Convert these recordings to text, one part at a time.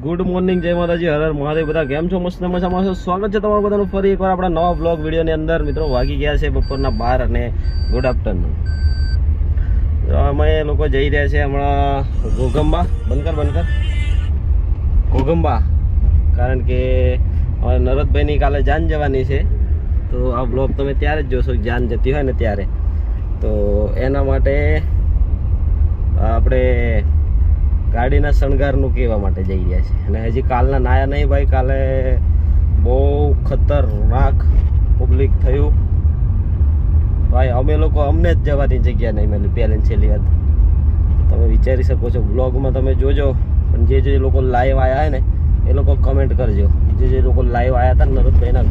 Good morning, જય માતાજી, હર હર મહાદેવ. બધા કેમ છો? મસ્ત મજામાં છો? સ્વાગત છે તમારું બધાનું ફરી એકવાર આપણા નવા બ્લોગ વિડીયોની અંદર. મિત્રો, વાગી ગયા છે બપોરના 12 અને ગુડ આફ્ટરનૂન. અમે લોકો જઈ રહ્યા છે હમણાં ઘોગંબા. બંકર ઘોગંબા, કારણ કે નરદભાઈની કાલે જાન જવાની છે. તો આ બ્લોગ તમે ત્યારે જ જોશો, જાન જતી હોય ને ત્યારે. તો એના માટે આપણે ગાડીના શણગારનું કહેવા માટે જઈ રહ્યા છે. અને હજી કાલના નાયા નહીં ભાઈ. કાલે બહુ ખતરનાક પબ્લિક થયું ભાઈ. અમે લોકો અમને જ જવાની જગ્યા નહીં મળી પહેલી છેલ્લી વાત. તમે વિચારી શકો છો, બ્લોગમાં તમે જોજો. પણ જે લોકો લાઈવ આવ્યા હોય ને એ લોકો કમેન્ટ કરજો. જે લોકો લાઈવ આવ્યા હતા ને નરદભાઈના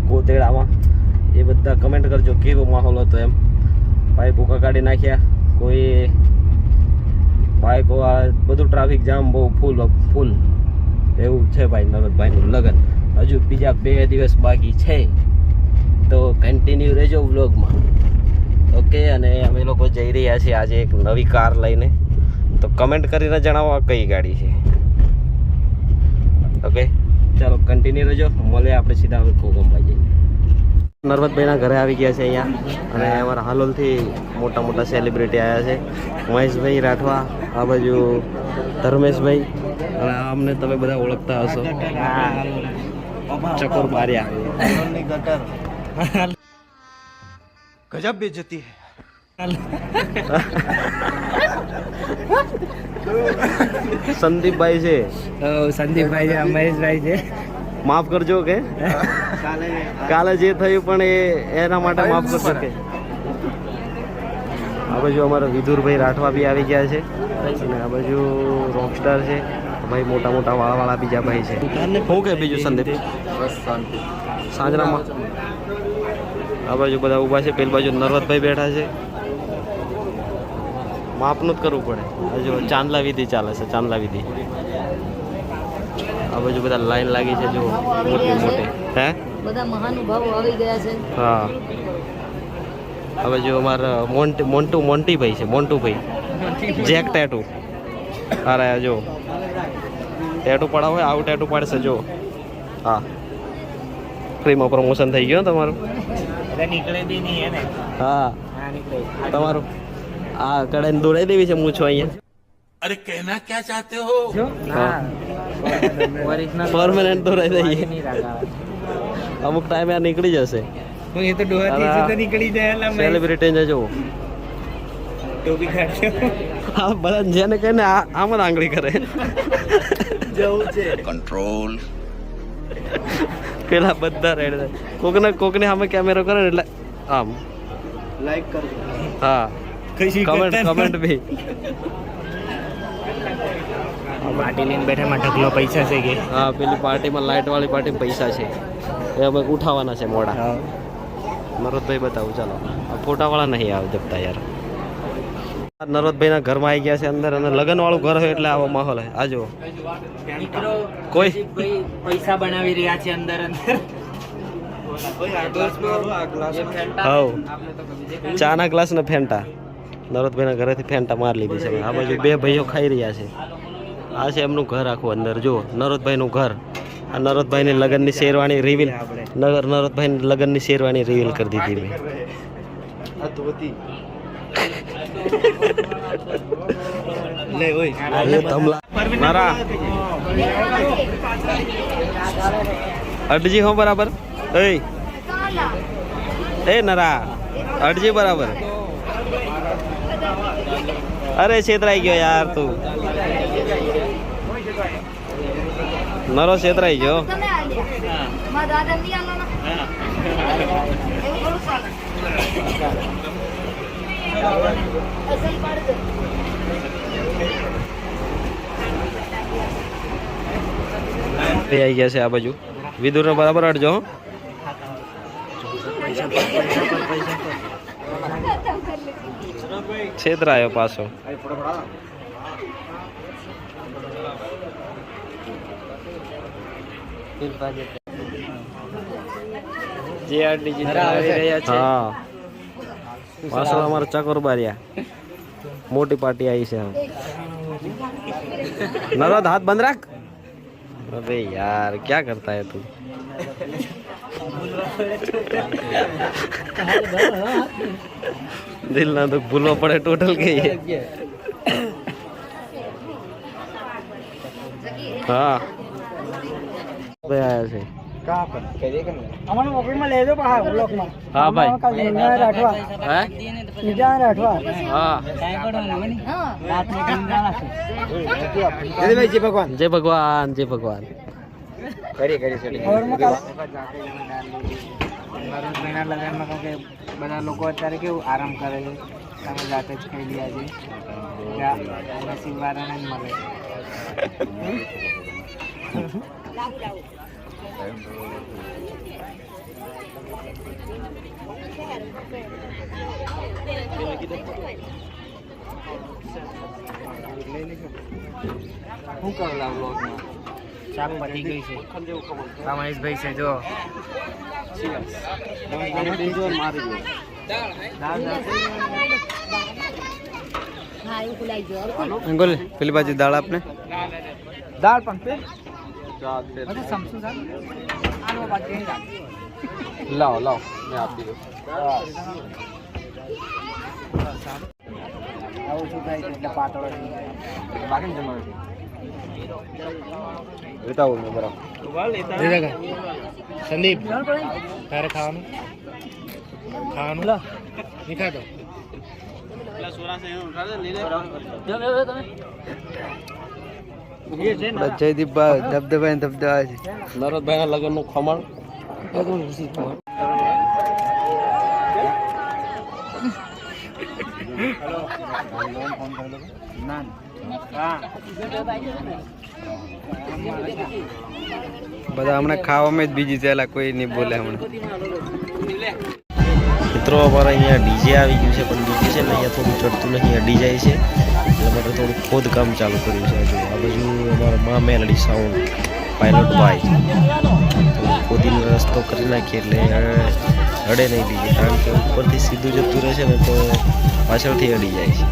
કોતેડામાં, એ બધા કમેન્ટ કરજો કેવો માહોલ હતો એમ. ભાઈ ભૂકા કાઢી નાખ્યા. કોઈ ભાઈ બધું ટ્રાફિક જામ બહુ ફૂલ એવું છે ભાઈ. નરદભાઈનું લગ્ન હજુ બીજા 2 દિવસ બાકી છે. તો કન્ટિન્યુ રહેજો વ્લોગમાં, ઓકે. અને અમે લોકો જઈ રહ્યા છીએ આજે એક નવી કાર લઈને. તો કમેન્ટ કરીને જણાવો આ કઈ ગાડી છે, ઓકે. ચાલો કન્ટિન્યુ રહેજો. મળે આપણે સીધા હવે ઘોગંબા જઈએ. નર્મદભાઈના ઘરે આવી ગયા છે અહીંયા. અને અમારા હાલોલથી મોટા સેલિબ્રિટી આવ્યા છે. મહેશભાઈ રાઠવા, આ બાજુ ધર્મેશભાઈ, અને અમને તમે બધા ઓળખતા હશો, ચકોર બારિયા. ગજબ બેઇज्जती है. સંદીપભાઈ છે, સંદીપભાઈ છે, મહેશભાઈ છે. માફ કરજો કે કાલે જે થયું પણ એના માટે માફ કરશો કે. આ બાજુ અમારા વિધુરભાઈ રાઠવા બી આવી ગયા છે. અને આ બાજુ રોકસ્ટાર છે ભાઈ, મોટા વાળા બીજા ભાઈ છે. શું કે બીજું સંદીપ? સાંજરામાં આ બાજુ બધા ઊભા છે. પેલી બાજુ નરવતભાઈ બેઠા છે. માપનું જ કરવું પડે. હજુ ચાંદલા વિધિ ચાલે છે, ચાંદલા વિધિ. આ બાજુ બધા લાઈન લાગી છે જો, મોટી. હે, બધા મહાનુભાવો આવી ગયા છે. હા. આ બાજુ અમારા મોન્ટીભાઈ છે, મોન્ટુભાઈ જેક ટેટુ. અરે જો ટેટુ પડાવ હોય આવું ટેટુ પાડશે જો. હા, ફ્રીમાં પ્રમોશન થઈ ગયું તમારું. હા, તમારું આ કડાઈને દોડાઈ દેવી છે મૂછો અહીંયા. अरे कहना क्या चाहते हो? પરમેનન્ટ દોરાઈ દઈએ. અમુક ટાઈમે આ નીકળી જશે. એ તો ડોહાથી સીધા નીકળી જાય. સેલિબ્રિટી ને જો ટોપી કાઢ્યો. હા, બધા જેને કહીને આમ જ આંગળી કરે. જવું છે कंट्रोल. પેલા બધા રેડ. કોકને સામે કેમેરો કરે ને એટલે આમ લાઈક કરજો. હા, કમેન્ટ બી. પાર્ટી લઈને બેઠા માં ઢગલો પૈસા છે કે? હા, પેલી પાર્ટીમાં લાઇટ વાળી પાર્ટીમાં પૈસા છે, એ અમે ઉઠાવવાના છે મોડા. નરોદભાઈ બતાવું ચાલો. આ ફોટા વાળા નહીં આવે જપતા યાર. નરોદભાઈના ઘરમાં આવી ગયા છે અંદર. અને લગ્ન વાળું ઘર હોય એટલે આવો માહોલ હોય. આ જો કોઈ પૈસા બનાવી રહ્યા છે અંદર. હા, ચાના ગ્લાસ ને ફેન્ટા. નરોદભાઈના ઘરેથી ફેન્ટા માર લીધી છે. આ બાજુ 2 ભાઈઓ ખાઈ રહ્યા છે. આ છે એમનું ઘર આખું અંદર જો, નરોદભાઈનું ઘર. આ નરોદભાઈની લગ્નની શેરવાણી રિવીલ, નરોદભાઈની લગ્નની શેરવાણી રિવીલ કરી દીધી મેં. મારા અડજી હો બરાબર. એ નરા અડજી બરાબર. અરે છેતરાઈ ગયો યાર તું. નરો છેતરાઈ ગયો. એ આવી ગયા છે આ બાજુ વિદુરને બરાબર અડજો હો. છેતરાયો પાછો. JR ડિજિટલ આવી રહ્યા છે. હા પાછળ અમારા ચકોરબારિયા મોટી પાર્ટી આવી છે. નરદ હાથ બંધ રાખ. અરે યાર ક્યાં કરતા હે તું. દિલ ના તો ભૂલવા પડે ટોટલ કઈ. હા આયા છે. હા ભાઈ હે? હા જય ભગવાન જય ભગવાન. લગ્નમાં કે બધા લોકો અત્યારે કેવું આરામ કરે છે, તમે જાતે જ ખાઈ લીયા છે. નસીબ વાળાને જ મળે. શું કરેલા વ્લોગમાં? શાક પતી ગઈ છે. આ મહેશભાઈ છે જો. અંગોલ પેલી બાજુ દાળ આપને. દાળ પણ પે લાવો લાવો મેં આપી દઉં. આવું શું થાય એટલે પાતળો બાકી જમાડો બતાવું મેં બરાબર. સંદીપ તારે ખાવાનું નહીં ખાતો. જયદીપ ધબધબા ધબધબા છે. નરદભાઈ ના લગ્ન નું ખમણ. બધા હમણાં ખાવામાં જ બીજી ચાલા કોઈ નહીં બોલે હમણાં. મિત્રો અમારે અહીંયા ડીજે આવી ગયું છે પણ ડીજે છે ને અહીંયા થોડું ચડતું નહીં અડી જાય છે એટલે માટે થોડું ખોદકામ ચાલુ કર્યું છે. હજુ આ બાજુ અમારા મા મેલડી સાઉન્ડ પાયલોટ ભાઈ ખોદીને રસ્તો કરી નાખીએ એટલે અડે નહીં ડીજે, કારણ કે ઉપરથી સીધું જતું રહે છે ને તો પાછળથી અડી જાય છે.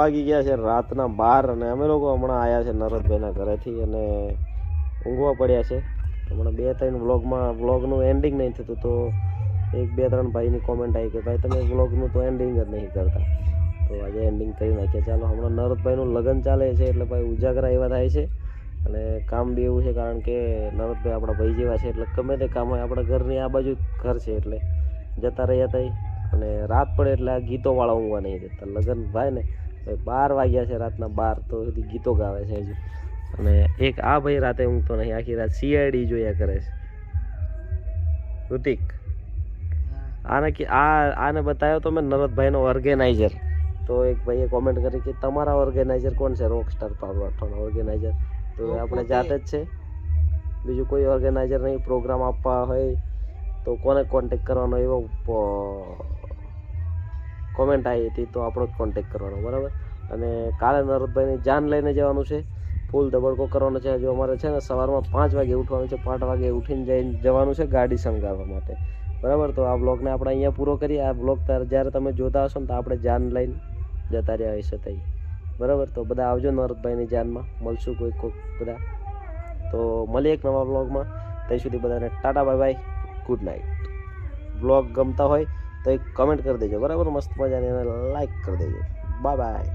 વાગી ગયા છે રાતના 12 અને અમે લોકો હમણાં આવ્યા છે નરદભાઈના ઘરેથી અને ઊંઘવા પડ્યા છે. હમણાં 2-3 વ્લોગનું એન્ડિંગ નહીં થતું તો 1-2-3 ભાઈની કોમેન્ટ આવી કે ભાઈ તમે વ્લોગનું તો એન્ડિંગ જ નહીં કરતા, તો આજે એન્ડિંગ કરી નાખ્યા. ચાલો હમણાં નરદભાઈનું લગ્ન ચાલે છે એટલે ભાઈ ઉજાગરા એવા થાય છે અને કામ બી એવું છે કારણ કે નરદભાઈ આપણા ભાઈ જેવા છે એટલે ગમે તે કામ હોય આપણા ઘરની આ બાજુ ઘર છે એટલે જતા રહ્યા હતા. અને રાત પડે એટલે આ ગીતોવાળા ઊંઘવા નહીં દેતા. લગ્ન ભાઈ ને 12 વાગ્યા છે રાતના 12 તો સુધી ગીતો ગાવે છે હજુ. અને એક આ ભાઈ રાતે ઊંઘતો નહીં, આખી રાત CID જોયા કરે છે. ઋતિક આને બતાવ્યો તો મેં નરદભાઈનો ઓર્ગેનાઇઝર, તો એક ભાઈએ કોમેન્ટ કરી કે તમારા ઓર્ગેનાઇઝર કોણ છે? રોકસ્ટાર પાવર રાઠોડ ઓર્ગેનાઇઝર તો આપણે જાતે જ છે, બીજું કોઈ ઓર્ગેનાઇઝર નહીં. પ્રોગ્રામ આપવા હોય તો કોને કોન્ટેક કરવાનો એવો કોમેન્ટ આવી હતી તો આપણો જ કોન્ટેક કરવાનો, બરાબર. અને કાલે નરદભાઈની જાન લઈને જવાનું છે, ફૂલ ધબડકો કરવાનો છે. હજુ અમારે છે ને સવારમાં 5 વાગે ઉઠવાનું છે, 5 વાગે ઉઠીને જવાનું છે ગાડી શણગારવા માટે, બરાબર. તો આ બ્લોગને આપણે અહીંયા પૂરો કરીએ. આ બ્લોગ જ્યારે તમે જોતા હશો ને તો આપણે જાન લઈને જતા રહ્યા હશે તઈ, બરાબર. તો બધા આવજો નરદભાઈની જાનમાં, મળશું કોઈક બધા. તો મળીએ એક નવા બ્લોગમાં. ત્યાં સુધી બધાને Tata bye bye, good night. Blog ગમતા હોય તો એક કમેન્ટ કરી દેજો, બરાબર, મસ્ત મજાની, અને લાઈક કરી દેજો. Bye bye.